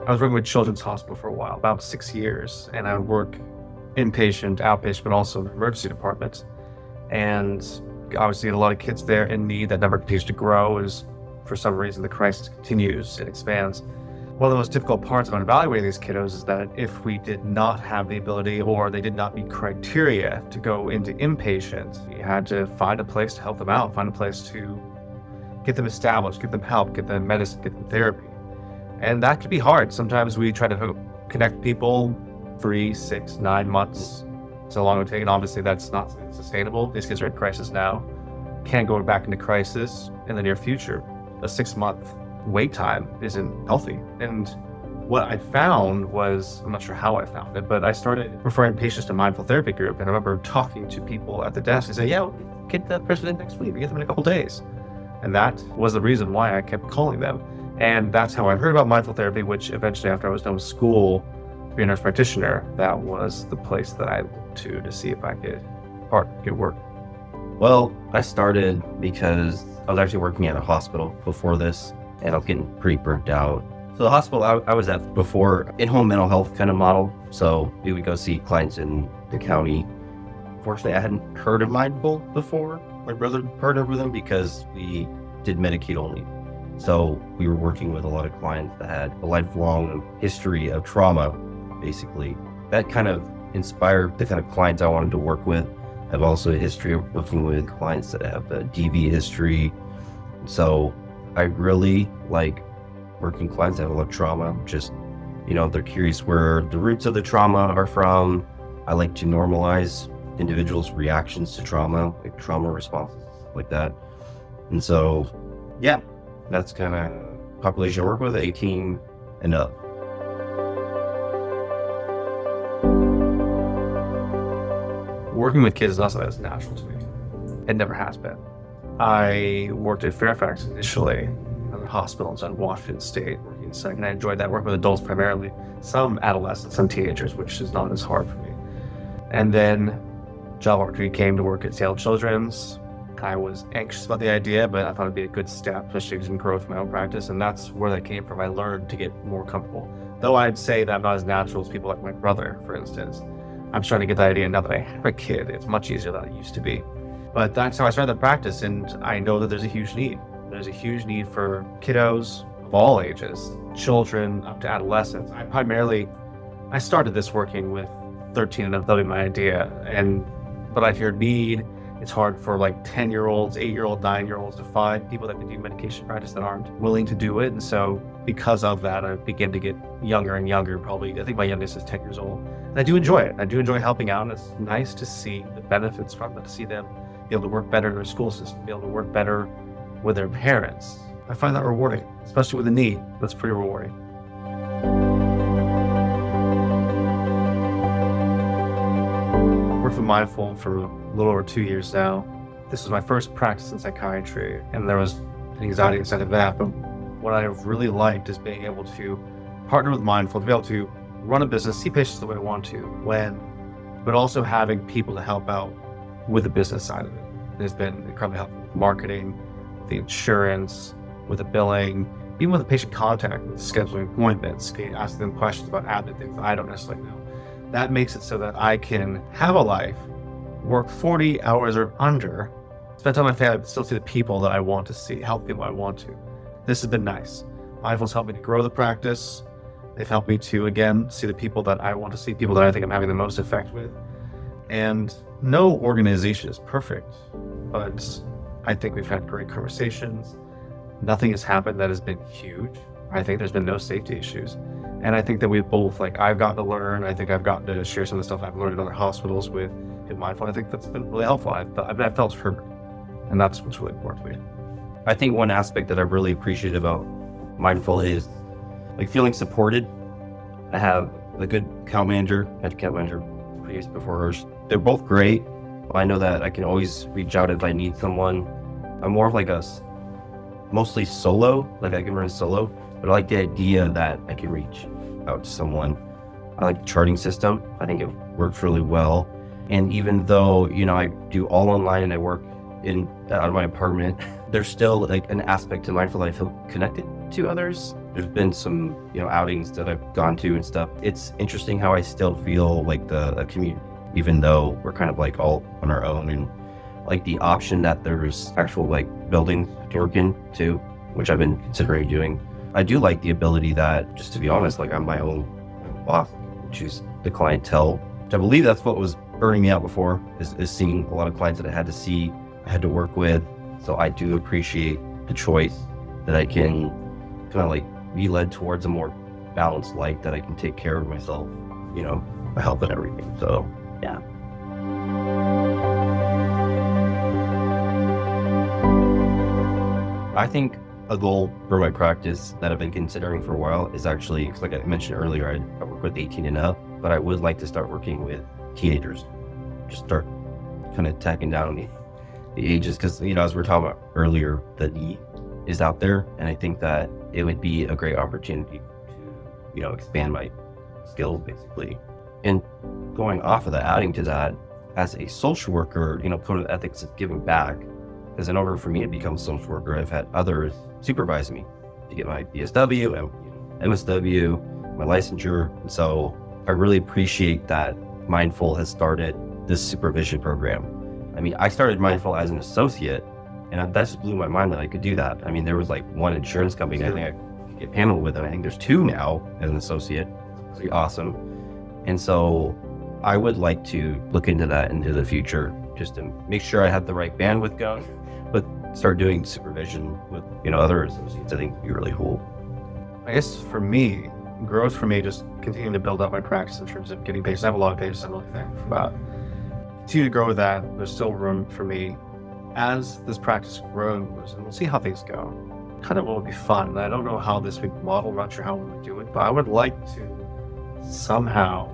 I was working with Children's Hospital for a while, about 6 years, and I would work inpatient, outpatient, but also in the emergency department. And obviously a lot of kids there in need. That number continues to grow as for some reason the crisis continues and expands. One of the most difficult parts about evaluating these kiddos is that if we did not have the ability or they did not meet criteria to go into inpatient, you had to find a place to help them out, find a place to get them established, get them help, get them medicine, get them therapy. And that could be hard. Sometimes we try to connect people 3, 6, 9 months. So long it would take, and obviously that's not sustainable. These kids are in crisis now, can't go back into crisis in the near future. A 6-month wait time isn't healthy. And what I found was, I'm not sure how I found it, but I started referring patients to mindful therapy group. And I remember talking to people at the desk and say, yeah, we'll get that person in next week. We get them in a couple days. And that was the reason why I kept calling them. And that's how I heard about mindful therapy, which eventually after I was done with school to be a nurse practitioner, that was the place that I looked to see if I could get work. Well, I started because I was actually working at a hospital before this, and I was getting pretty burnt out. So the hospital I was at before, in-home mental health kind of model. So we would go see clients in the county. Fortunately, I hadn't heard of Mindful before. My brother heard of them because we did Medicaid only. So we were working with a lot of clients that had a lifelong history of trauma, basically. That kind of inspired the kind of clients I wanted to work with. I have also a history of working with clients that have a DV history. So I really like working with clients that have a lot of trauma. Just, they're curious where the roots of the trauma are from. I like to normalize individuals' reactions to trauma, like trauma responses, like that. And so, yeah, that's kind of population I work with, 18 and up. Working with kids is not something that's natural to me. It never has been. I worked at Fairfax initially, at a hospital in Washington State, working in psych, and I enjoyed that, working with adults primarily, some adolescents, some teenagers, which is not as hard for me. And then job opportunity came to work at Seattle Children's. I was anxious about the idea, but I thought it'd be a good step, especially in growth of my own practice, and that's where that came from. I learned to get more comfortable. Though I'd say that I'm not as natural as people like my brother, for instance. I'm starting to get the idea now that I have a kid. It's much easier than it used to be. But that's how I started the practice, and I know that there's a huge need. There's a huge need for kiddos of all ages, children up to adolescents. I started this working with 13 and up, that'll be my idea. But I hear need. It's hard for like 10-year-olds, 8-year-old, 9-year-olds to find people that can do medication practice that aren't willing to do it. And so because of that, I begin to get younger and younger. Probably, I think my youngest is 10 years old. And I do enjoy it. I do enjoy helping out. And it's nice to see the benefits from it, to see them be able to work better in their school system, be able to work better with their parents. I find that rewarding, especially with a need. That's pretty rewarding. Worked with Mindful for a little over 2 years now. This was my first practice in psychiatry, and there was anxiety inside of that. But what I really liked is being able to partner with Mindful, to be able to run a business, see patients the way I want to, but also having people to help out with the business side of it. There's been incredibly helpful with marketing, the insurance, with the billing, even with the patient contact, with scheduling appointments, asking them questions about admin things that I don't necessarily know. That makes it so that I can have a life, work 40 hours or under, spend time with my family, but still see the people that I want to see, help people I want to. This has been nice. Mindful's helped me to grow the practice. They've helped me to, again, see the people that I want to see, people that I think I'm having the most effect with. And no organization is perfect, but I think we've had great conversations. Nothing has happened that has been huge. I think there's been no safety issues. And I think that we've both, I've gotten to learn, I think I've gotten to share some of the stuff I've learned in other hospitals with Mindful. I think that's been really helpful. I felt heard, and that's what's really important to me. I think one aspect that I really appreciate about Mindful is feeling supported. I have a good account manager, previous before hers. They're both great. I know that I can always reach out if I need someone. I'm more of a mostly solo, I can run solo, but I like the idea that I can reach out to someone. I like the charting system. I think it works really well. And even though, I do all online and I work out of my apartment, there's still an aspect to Mindful that I feel connected to others. There's been some, outings that I've gone to and stuff. It's interesting how I still feel like a community, even though we're kind of like all on our own, and like the option that there's actual like buildings to work in too, which I've been considering doing. I do like the ability that, just to be honest, like I'm my own boss, choose the clientele. I believe that's what was burning me out before, is seeing a lot of clients that I had to work with. So I do appreciate the choice that I can kind of like be led towards a more balanced life, that I can take care of myself, my health and everything. So yeah. I think a goal for my practice that I've been considering for a while is actually, because like I mentioned earlier, I work with 18 and up, but I would like to start working with teenagers. Just start kind of tacking down the ages, because, as we were talking about earlier, the need is out there. And I think that it would be a great opportunity to, expand my skills basically. And going off of that, adding to that, as a social worker, code of ethics is giving back. Because in order for me to become a social worker, I've had others supervise me to get my BSW, MSW, my licensure. And so I really appreciate that Mindful has started this supervision program. I mean, I started Mindful as an associate, and that just blew my mind that I could do that. I mean, there was like one insurance company I think I could get paneled with, and I think there's two now as an associate. It's pretty awesome. And so I would like to look into that into the future, just to make sure I have the right bandwidth going, but start doing supervision with, other associates. I think would be really cool. I guess for me, growth for me, just continuing to build up my practice in terms of getting patients. I have a lot of patients I'm really thankful about. Continue to grow with that. There's still room for me as this practice grows, and we'll see how things go. Kind of will be fun. I don't know how this would model, I'm not sure how we would do it, but I would like to somehow,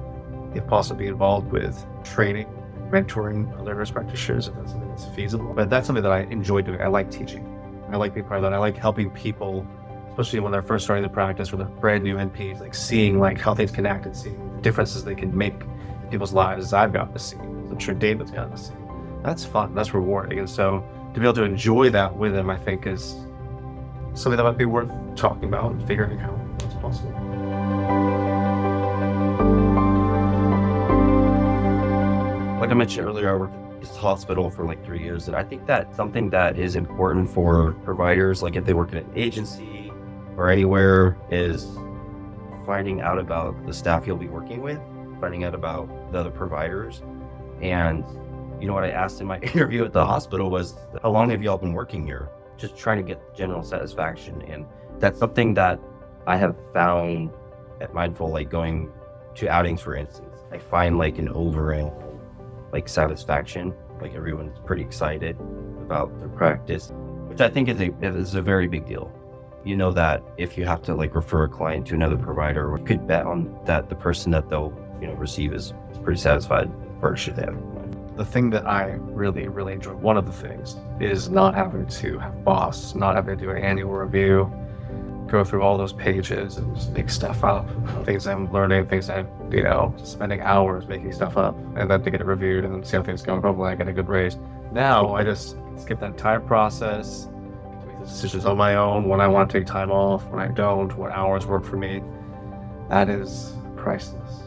if possible, be involved with training, mentoring other nurse practitioners, if that's something that's feasible. But that's something that I enjoy doing. I like teaching. I like being part of that. I like helping people, especially when they're first starting the practice or they're brand new NPs, like seeing like how things connect and seeing the differences they can make in people's lives, as I've gotten to see. I'm sure David's gotten to see. That's fun. That's rewarding. And so to be able to enjoy that with him, I think is something that might be worth talking about and figuring out what's possible. Like I mentioned earlier, I worked at this hospital for like 3 years, and I think that something that is important for providers, like if they work in an agency or anywhere, is finding out about the staff you'll be working with, finding out about the other providers. And what I asked in my interview at the hospital was, how long have y'all been working here? Just trying to get general satisfaction. And that's something that I have found at Mindful, like going to outings, for instance. I find like an overall like satisfaction, like everyone's pretty excited about their practice, which I think is a very big deal. That if you have to like refer a client to another provider, you could bet on that the person that they'll receive is pretty satisfied with the partnership they have. The thing that I really, really enjoy, one of the things, is not having to have a boss, not having to do an annual review, go through all those pages and just make stuff up, things I'm learning, things I'm, spending hours making stuff up, and then to get it reviewed and then see how things go. Hopefully I get a good raise. Now I just skip that entire process, make the decisions on my own, when I want to take time off, when I don't, what hours work for me. That is priceless.